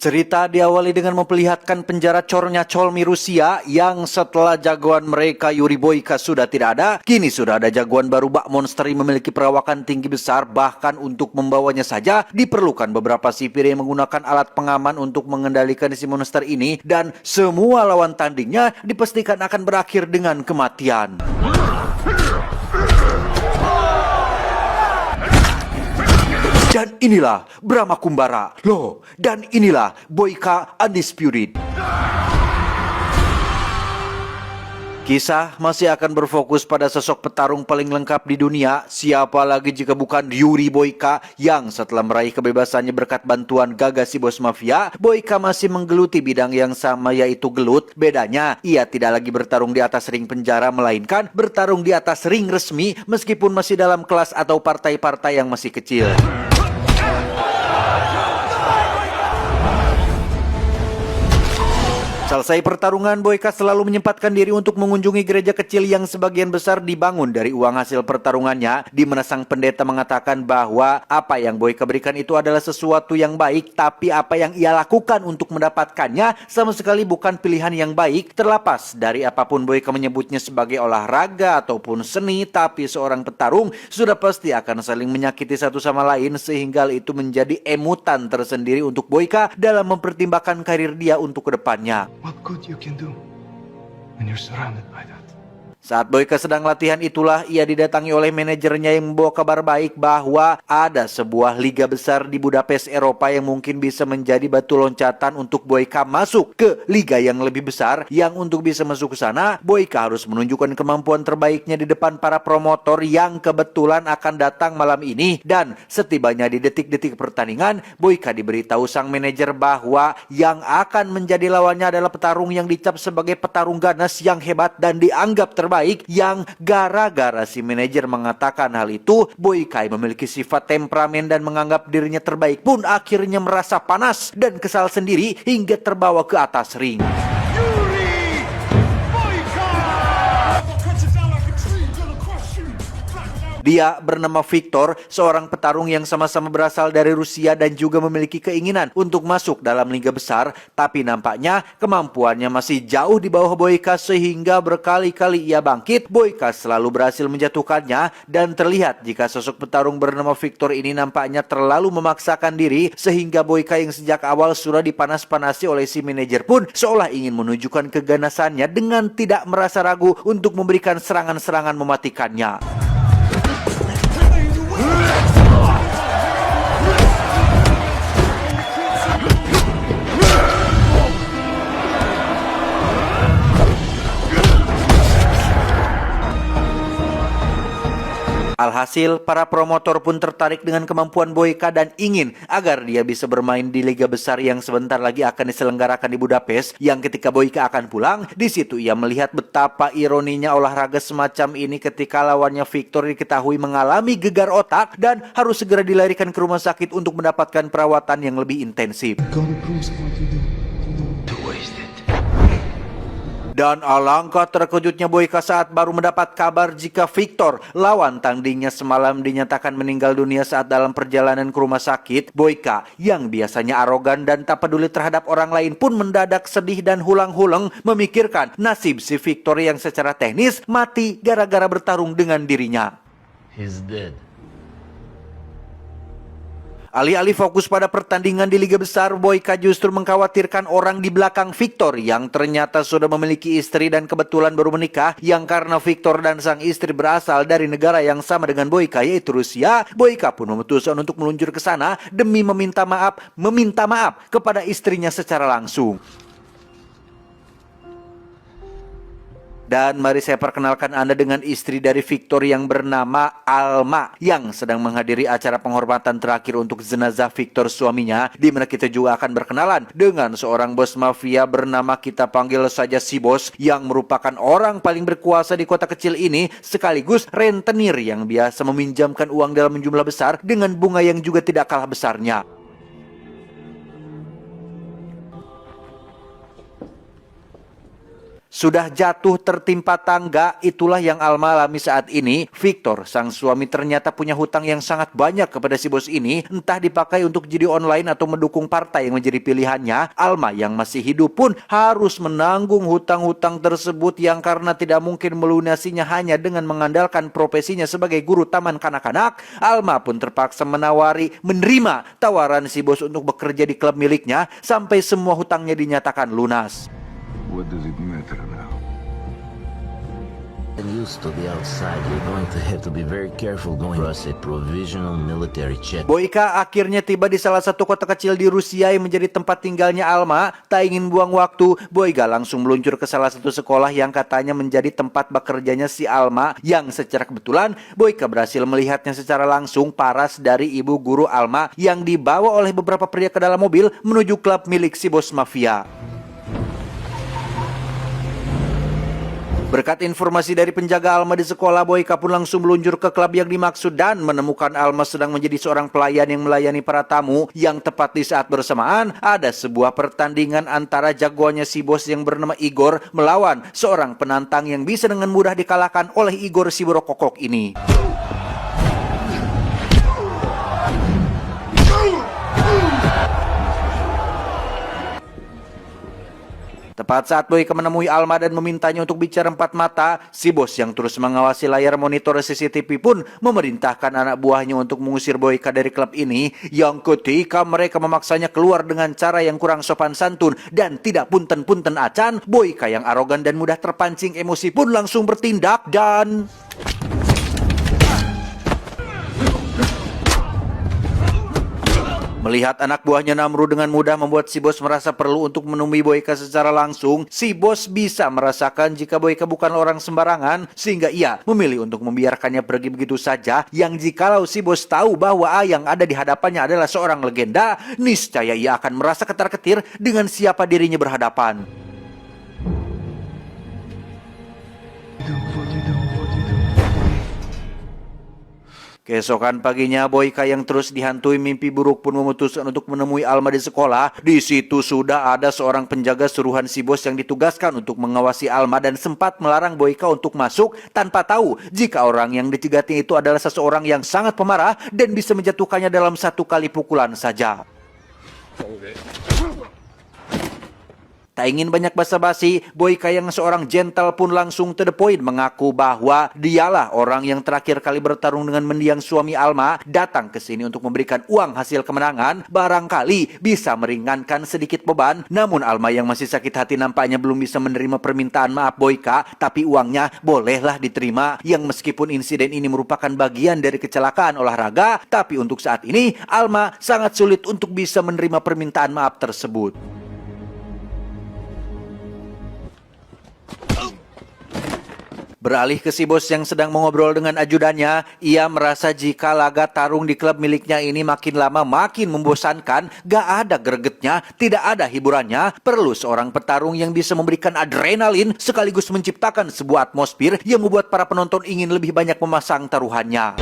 Cerita diawali dengan memperlihatkan penjara cornya Cholmi Rusia yang setelah jagoan mereka Yuri Boyka sudah tidak ada, kini sudah ada jagoan baru Bak Monster yang memiliki perawakan tinggi besar, bahkan untuk membawanya saja diperlukan beberapa sipir yang menggunakan alat pengaman untuk mengendalikan si monster ini, dan semua lawan tandingnya dipastikan akan berakhir dengan kematian. Dan inilah Brahma Kumbara, loh, dan inilah Boyka Undisputed. Kisah masih akan berfokus pada sosok petarung paling lengkap di dunia, siapa lagi jika bukan Yuri Boyka, yang setelah meraih kebebasannya berkat bantuan Gaga si bos mafia. Boyka masih menggeluti bidang yang sama, yaitu gelut. Bedanya, ia tidak lagi bertarung di atas ring penjara, melainkan bertarung di atas ring resmi meskipun masih dalam kelas atau partai-partai yang masih kecil. Selesai pertarungan, Boyka selalu menyempatkan diri untuk mengunjungi gereja kecil yang sebagian besar dibangun dari uang hasil pertarungannya, di mana sang pendeta mengatakan bahwa apa yang Boyka berikan itu adalah sesuatu yang baik, tapi apa yang ia lakukan untuk mendapatkannya sama sekali bukan pilihan yang baik. Terlepas dari apapun Boyka menyebutnya sebagai olahraga ataupun seni, tapi seorang petarung sudah pasti akan saling menyakiti satu sama lain, sehingga itu menjadi emutan tersendiri untuk Boyka dalam mempertimbangkan karir dia untuk kedepannya. What good you can do when you're surrounded by that? Saat Boyka sedang latihan itulah ia didatangi oleh manajernya yang membawa kabar baik bahwa ada sebuah liga besar di Budapest, Eropa yang mungkin bisa menjadi batu loncatan untuk Boyka masuk ke liga yang lebih besar, yang untuk bisa masuk ke sana Boyka harus menunjukkan kemampuan terbaiknya di depan para promotor yang kebetulan akan datang malam ini. Dan setibanya di detik-detik pertandingan, Boyka diberitahu sang manajer bahwa yang akan menjadi lawannya adalah petarung yang dicap sebagai petarung ganas yang hebat dan dianggap terbaik, yang gara-gara si manajer mengatakan hal itu, Boyka yang memiliki sifat temperamen dan menganggap dirinya terbaik pun akhirnya merasa panas dan kesal sendiri hingga terbawa ke atas ring. Dia bernama Victor, seorang petarung yang sama-sama berasal dari Rusia dan juga memiliki keinginan untuk masuk dalam liga besar, tapi nampaknya kemampuannya masih jauh di bawah Boyka, sehingga berkali-kali ia bangkit, Boyka selalu berhasil menjatuhkannya. Dan terlihat jika sosok petarung bernama Victor ini nampaknya terlalu memaksakan diri, sehingga Boyka yang sejak awal sudah dipanas-panasi oleh si manajer pun seolah ingin menunjukkan keganasannya dengan tidak merasa ragu untuk memberikan serangan-serangan mematikannya. Alhasil, para promotor pun tertarik dengan kemampuan Boyka dan ingin agar dia bisa bermain di liga besar yang sebentar lagi akan diselenggarakan di Budapest. Yang ketika Boyka akan pulang, di situ ia melihat betapa ironinya olahraga semacam ini ketika lawannya Victor diketahui mengalami gegar otak dan harus segera dilarikan ke rumah sakit untuk mendapatkan perawatan yang lebih intensif. Dan alangkah terkejutnya Boyka saat baru mendapat kabar jika Victor, lawan tandingnya semalam, dinyatakan meninggal dunia saat dalam perjalanan ke rumah sakit. Boyka yang biasanya arogan dan tak peduli terhadap orang lain pun mendadak sedih dan hulang-hulang memikirkan nasib si Victor yang secara teknis mati gara-gara bertarung dengan dirinya. He's dead. Alih-alih fokus pada pertandingan di Liga Besar, Boyka justru mengkhawatirkan orang di belakang Victor yang ternyata sudah memiliki istri dan kebetulan baru menikah, yang karena Victor dan sang istri berasal dari negara yang sama dengan Boyka, yaitu Rusia. Boyka pun memutuskan untuk meluncur ke sana demi meminta maaf kepada istrinya secara langsung. Dan mari saya perkenalkan Anda dengan istri dari Victor yang bernama Alma, yang sedang menghadiri acara penghormatan terakhir untuk jenazah Victor suaminya, di mana kita juga akan berkenalan dengan seorang bos mafia bernama, kita panggil saja si bos, yang merupakan orang paling berkuasa di kota kecil ini, sekaligus rentenir yang biasa meminjamkan uang dalam jumlah besar dengan bunga yang juga tidak kalah besarnya. Sudah jatuh tertimpa tangga, itulah yang Alma alami saat ini. Victor, sang suami, ternyata punya hutang yang sangat banyak kepada si bos ini. Entah dipakai untuk judi online atau mendukung partai yang menjadi pilihannya. Alma yang masih hidup pun harus menanggung hutang-hutang tersebut yang karena tidak mungkin melunasinya hanya dengan mengandalkan profesinya sebagai guru taman kanak-kanak. Alma pun terpaksa menerima tawaran si bos untuk bekerja di klub miliknya sampai semua hutangnya dinyatakan lunas. What does it matter now? And used to the outside, you're going to have to be very careful going across a provisional military check. Boyka akhirnya tiba di salah satu kota kecil di Rusia yang menjadi tempat tinggalnya Alma. Tak ingin buang waktu, Boyka langsung meluncur ke salah satu sekolah yang katanya menjadi tempat bekerjanya si Alma, yang secara kebetulan Boyka berhasil melihatnya secara langsung paras dari ibu guru Alma yang dibawa oleh beberapa pria ke dalam mobil menuju klub milik si bos mafia. Berkat informasi dari penjaga Alma di sekolah, Boyka pun langsung meluncur ke klub yang dimaksud dan menemukan Alma sedang menjadi seorang pelayan yang melayani para tamu. Yang tepat di saat bersamaan, ada sebuah pertandingan antara jagoannya si bos yang bernama Igor melawan seorang penantang yang bisa dengan mudah dikalahkan oleh Igor si berokok ini. Tepat saat Boyka menemui Alma dan memintanya untuk bicara empat mata, si bos yang terus mengawasi layar monitor CCTV pun memerintahkan anak buahnya untuk mengusir Boyka dari klub ini, yang ketika mereka memaksanya keluar dengan cara yang kurang sopan santun dan tidak punten-punten acan, Boyka yang arogan dan mudah terpancing emosi pun langsung bertindak dan... Melihat anak buahnya Namru dengan mudah membuat si bos merasa perlu untuk menemui Boyka secara langsung. Si bos bisa merasakan jika Boyka bukan orang sembarangan, sehingga ia memilih untuk membiarkannya pergi begitu saja. Yang jikalau si bos tahu bahwa yang ada di hadapannya adalah seorang legenda, niscaya ia akan merasa ketar-ketir dengan siapa dirinya berhadapan. Keesokan paginya, Boyka yang terus dihantui mimpi buruk pun memutuskan untuk menemui Alma di sekolah. Di situ sudah ada seorang penjaga suruhan si bos yang ditugaskan untuk mengawasi Alma dan sempat melarang Boyka untuk masuk tanpa tahu jika orang yang dicegatnya itu adalah seseorang yang sangat pemarah dan bisa menjatuhkannya dalam satu kali pukulan saja. Tak ingin banyak basa-basi, Boyka yang seorang gentle pun langsung to the point mengaku bahwa dialah orang yang terakhir kali bertarung dengan mendiang suami Alma, datang ke sini untuk memberikan uang hasil kemenangan, barangkali bisa meringankan sedikit beban. Namun Alma yang masih sakit hati nampaknya belum bisa menerima permintaan maaf Boyka, tapi uangnya bolehlah diterima, yang meskipun insiden ini merupakan bagian dari kecelakaan olahraga, tapi untuk saat ini Alma sangat sulit untuk bisa menerima permintaan maaf tersebut. Beralih ke si bos yang sedang mengobrol dengan ajudannya, ia merasa jika laga tarung di klub miliknya ini makin lama makin membosankan, gak ada gregetnya, tidak ada hiburannya, perlu seorang petarung yang bisa memberikan adrenalin sekaligus menciptakan sebuah atmosfer yang membuat para penonton ingin lebih banyak memasang taruhannya.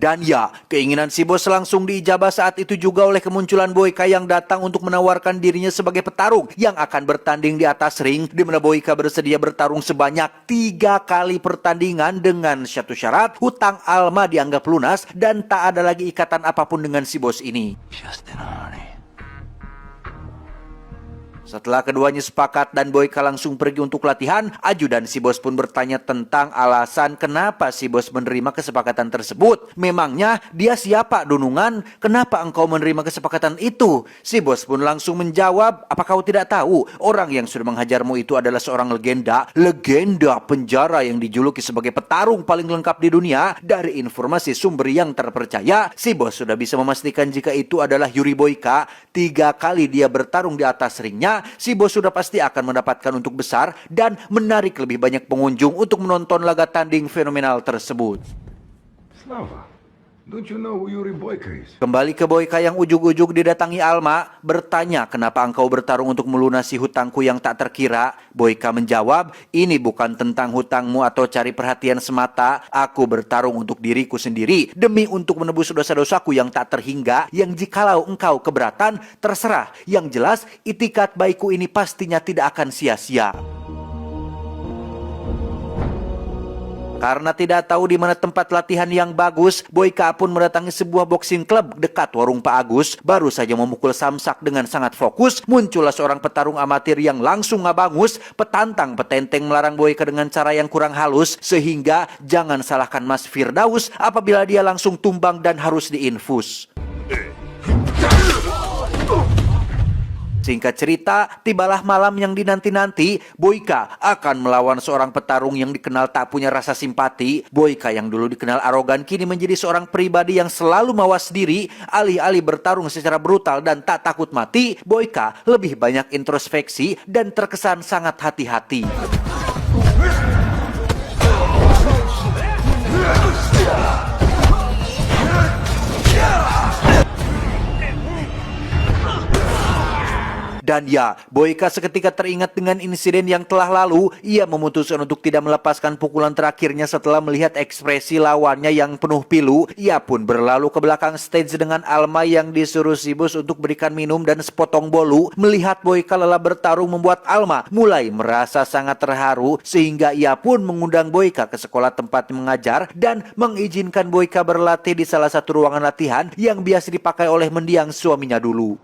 Dan ya, keinginan si bos langsung diijabah saat itu juga oleh kemunculan Boyka yang datang untuk menawarkan dirinya sebagai petarung yang akan bertanding di atas ring, di mana Boyka bersedia bertarung sebanyak 3 kali pertandingan dengan satu syarat, hutang Alma dianggap lunas dan tak ada lagi ikatan apapun dengan si bos ini. Setelah keduanya sepakat dan Boyka langsung pergi untuk latihan, ajudan si bos pun bertanya tentang alasan kenapa si bos menerima kesepakatan tersebut. Memangnya dia siapa, Dunungan? Kenapa engkau menerima kesepakatan itu? Si bos pun langsung menjawab, apa kau tidak tahu? Orang yang sudah menghajarmu itu adalah seorang legenda penjara yang dijuluki sebagai petarung paling lengkap di dunia. Dari informasi sumber yang terpercaya, si bos sudah bisa memastikan jika itu adalah Yuri Boyka. 3 kali dia bertarung di atas ringnya, si bos sudah pasti akan mendapatkan untung besar dan menarik lebih banyak pengunjung untuk menonton laga tanding fenomenal tersebut. Slava, Don't you know who Yuri Boyka is? Kembali ke Boyka yang ujug-ujug didatangi Alma, bertanya kenapa engkau bertarung untuk melunasi hutangku yang tak terkira. Boyka menjawab, ini bukan tentang hutangmu atau cari perhatian semata. Aku bertarung untuk diriku sendiri, demi untuk menebus dosa-dosaku yang tak terhingga, yang jikalau engkau keberatan, terserah. Yang jelas, itikat baikku ini pastinya tidak akan sia-sia. Karena tidak tahu di mana tempat latihan yang bagus, Boyka pun mendatangi sebuah boxing club dekat warung Pak Agus. Baru saja memukul samsak dengan sangat fokus, muncullah seorang petarung amatir yang langsung ngabangus, petantang petenteng melarang Boyka dengan cara yang kurang halus, sehingga jangan salahkan Mas Firdaus apabila dia langsung tumbang dan harus diinfus. Singkat cerita, tibalah malam yang dinanti-nanti. Boyka akan melawan seorang petarung yang dikenal tak punya rasa simpati. Boyka yang dulu dikenal arogan kini menjadi seorang pribadi yang selalu mawas diri. Alih-alih bertarung secara brutal dan tak takut mati, Boyka lebih banyak introspeksi dan terkesan sangat hati-hati. Dan ya, Boyka seketika teringat dengan insiden yang telah lalu. Ia memutuskan untuk tidak melepaskan pukulan terakhirnya setelah melihat ekspresi lawannya yang penuh pilu. Ia pun berlalu ke belakang stage dengan Alma yang disuruh si bos untuk berikan minum dan sepotong bolu. Melihat Boyka lelah bertarung membuat Alma mulai merasa sangat terharu, sehingga ia pun mengundang Boyka ke sekolah tempat mengajar dan mengizinkan Boyka berlatih di salah satu ruangan latihan yang biasa dipakai oleh mendiang suaminya dulu.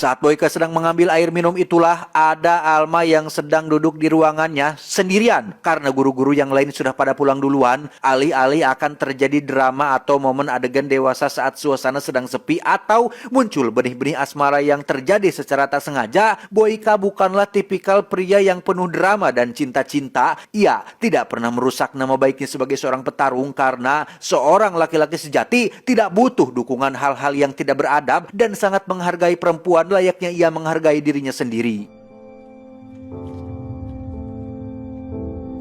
Saat Boyka sedang mengambil air minum itulah ada Alma yang sedang duduk di ruangannya sendirian karena guru-guru yang lain sudah pada pulang duluan. Alih-alih akan terjadi drama atau momen adegan dewasa saat suasana sedang sepi atau muncul benih-benih asmara yang terjadi secara tak sengaja, Boyka bukanlah tipikal pria yang penuh drama dan cinta-cinta. Ia tidak pernah merusak nama baiknya sebagai seorang petarung karena seorang laki-laki sejati tidak butuh dukungan hal-hal yang tidak beradab dan sangat menghargai perempuan layaknya ia menghargai dirinya sendiri.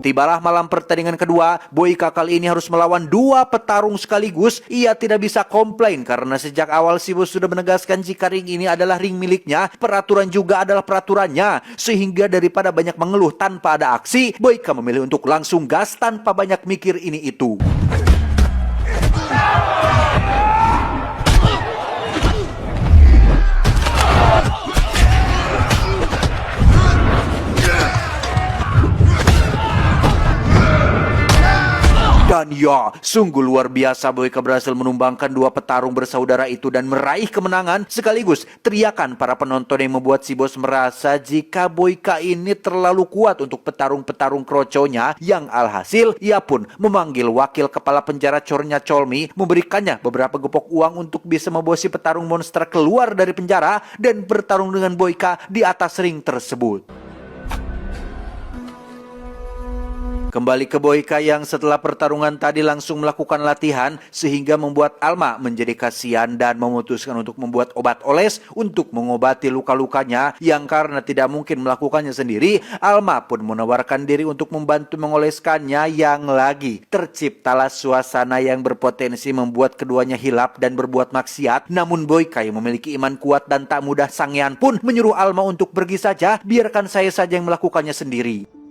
Tibalah malam pertandingan kedua, Boyka kali ini harus melawan dua petarung sekaligus. Ia tidak bisa komplain karena sejak awal si bos sudah menegaskan jika ring ini adalah ring miliknya, peraturan juga adalah peraturannya. Sehingga daripada banyak mengeluh tanpa ada aksi, Boyka memilih untuk langsung gas tanpa banyak mikir ini itu. Dan ya, sungguh luar biasa Boyka berhasil menumbangkan dua petarung bersaudara itu dan meraih kemenangan. Sekaligus teriakan para penonton yang membuat si bos merasa jika Boyka ini terlalu kuat untuk petarung-petarung kroconya. Yang alhasil, ia pun memanggil wakil kepala penjara Cornya Colmi, memberikannya beberapa gepok uang untuk bisa membawa si petarung monster keluar dari penjara dan bertarung dengan Boyka di atas ring tersebut. Kembali ke Boyka yang setelah pertarungan tadi langsung melakukan latihan sehingga membuat Alma menjadi kasihan dan memutuskan untuk membuat obat oles untuk mengobati luka-lukanya yang karena tidak mungkin melakukannya sendiri. Alma pun menawarkan diri untuk membantu mengoleskannya yang lagi terciptalah suasana yang berpotensi membuat keduanya hilap dan berbuat maksiat. Namun Boyka yang memiliki iman kuat dan tak mudah sangean pun menyuruh Alma untuk pergi saja, biarkan saya saja yang melakukannya sendiri.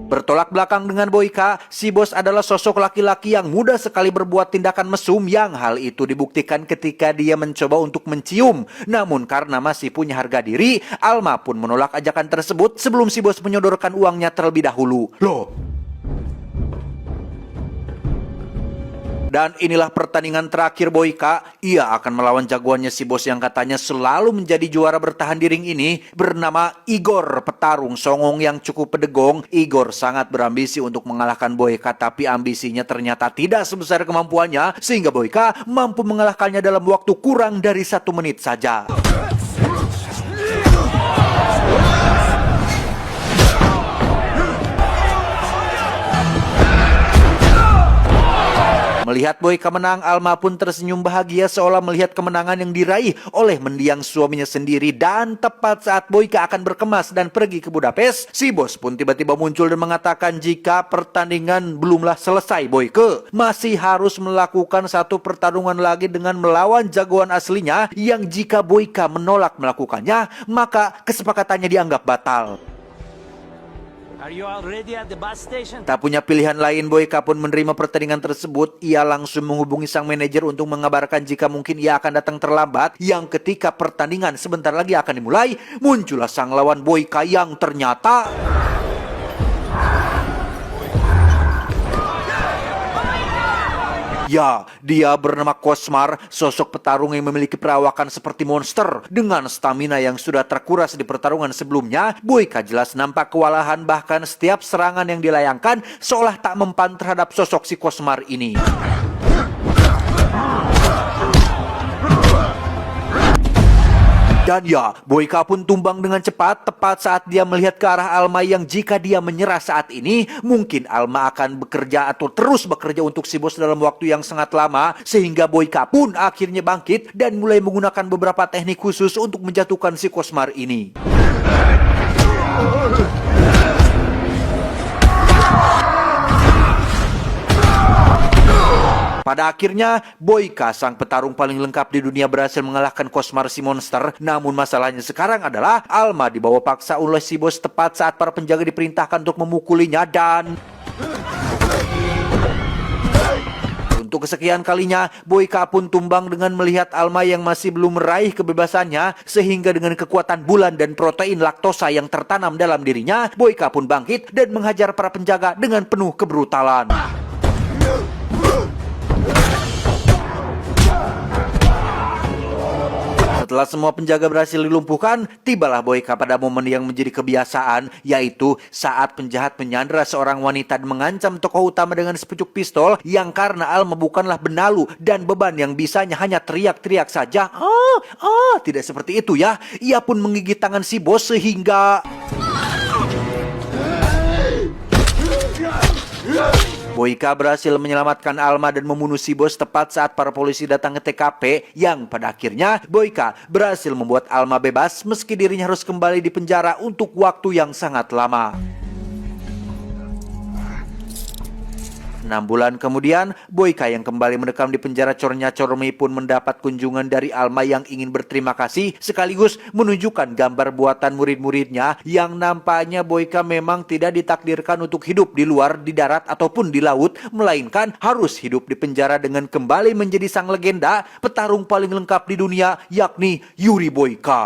Bertolak belakang dengan Boyka, si bos adalah sosok laki-laki yang mudah sekali berbuat tindakan mesum yang hal itu dibuktikan ketika dia mencoba untuk mencium. Namun karena masih punya harga diri, Alma pun menolak ajakan tersebut sebelum si bos menyodorkan uangnya terlebih dahulu. Loh! Dan inilah pertandingan terakhir Boyka. Ia akan melawan jagoannya si bos yang katanya selalu menjadi juara bertahan di ring ini, bernama Igor, petarung songong yang cukup pedegong. Igor sangat berambisi untuk mengalahkan Boyka, tapi ambisinya ternyata tidak sebesar kemampuannya, sehingga Boyka mampu mengalahkannya dalam waktu kurang dari 1 menit saja. Melihat Boyka menang, Alma pun tersenyum bahagia seolah melihat kemenangan yang diraih oleh mendiang suaminya sendiri. Dan tepat saat Boyka akan berkemas dan pergi ke Budapest, si bos pun tiba-tiba muncul dan mengatakan jika pertandingan belumlah selesai, Boyka masih harus melakukan satu pertarungan lagi dengan melawan jagoan aslinya yang jika Boyka menolak melakukannya, maka kesepakatannya dianggap batal. Are you already at the bus station? Tak punya pilihan lain, Boyka pun menerima pertandingan tersebut. Ia langsung menghubungi sang manajer untuk mengabarkan jika mungkin ia akan datang terlambat. Yang ketika pertandingan sebentar lagi akan dimulai, muncullah sang lawan Boyka yang ternyata... Ya, dia bernama Cosmar, sosok petarung yang memiliki perawakan seperti monster. Dengan stamina yang sudah terkuras di pertarungan sebelumnya, Boyka jelas nampak kewalahan, bahkan setiap serangan yang dilayangkan seolah tak mempan terhadap sosok si Cosmar ini. Dan ya, Boyka pun tumbang dengan cepat tepat saat dia melihat ke arah Alma yang jika dia menyerah saat ini, mungkin Alma akan bekerja atau terus bekerja untuk si bos dalam waktu yang sangat lama, sehingga Boyka pun akhirnya bangkit dan mulai menggunakan beberapa teknik khusus untuk menjatuhkan si Cosmar ini. Pada akhirnya, Boyka, sang petarung paling lengkap di dunia, berhasil mengalahkan Cosmar si monster. Namun masalahnya sekarang adalah Alma dibawa paksa oleh si bos tepat saat para penjaga diperintahkan untuk memukulinya dan... Untuk kesekian kalinya, Boyka pun tumbang dengan melihat Alma yang masih belum meraih kebebasannya, sehingga dengan kekuatan bulan dan protein laktosa yang tertanam dalam dirinya, Boyka pun bangkit dan menghajar para penjaga dengan penuh kebrutalan. Setelah semua penjaga berhasil dilumpuhkan, tibalah Boyka pada momen yang menjadi kebiasaan, yaitu saat penjahat menyandera seorang wanita dan mengancam tokoh utama dengan sepucuk pistol, yang karena Alma bukanlah benalu dan beban yang bisanya hanya teriak-teriak saja. Tidak seperti itu ya. Ia pun menggigit tangan si bos sehingga... Boyka berhasil menyelamatkan Alma dan membunuh si bos tepat saat para polisi datang ke TKP, yang pada akhirnya Boyka berhasil membuat Alma bebas meski dirinya harus kembali di penjara untuk waktu yang sangat lama. 6 bulan kemudian, Boyka yang kembali mendekam di penjara Chornya Chormy pun mendapat kunjungan dari Alma yang ingin berterima kasih sekaligus menunjukkan gambar buatan murid-muridnya yang nampaknya Boyka memang tidak ditakdirkan untuk hidup di luar, di darat ataupun di laut, melainkan harus hidup di penjara dengan kembali menjadi sang legenda petarung paling lengkap di dunia, yakni Yuri Boyka.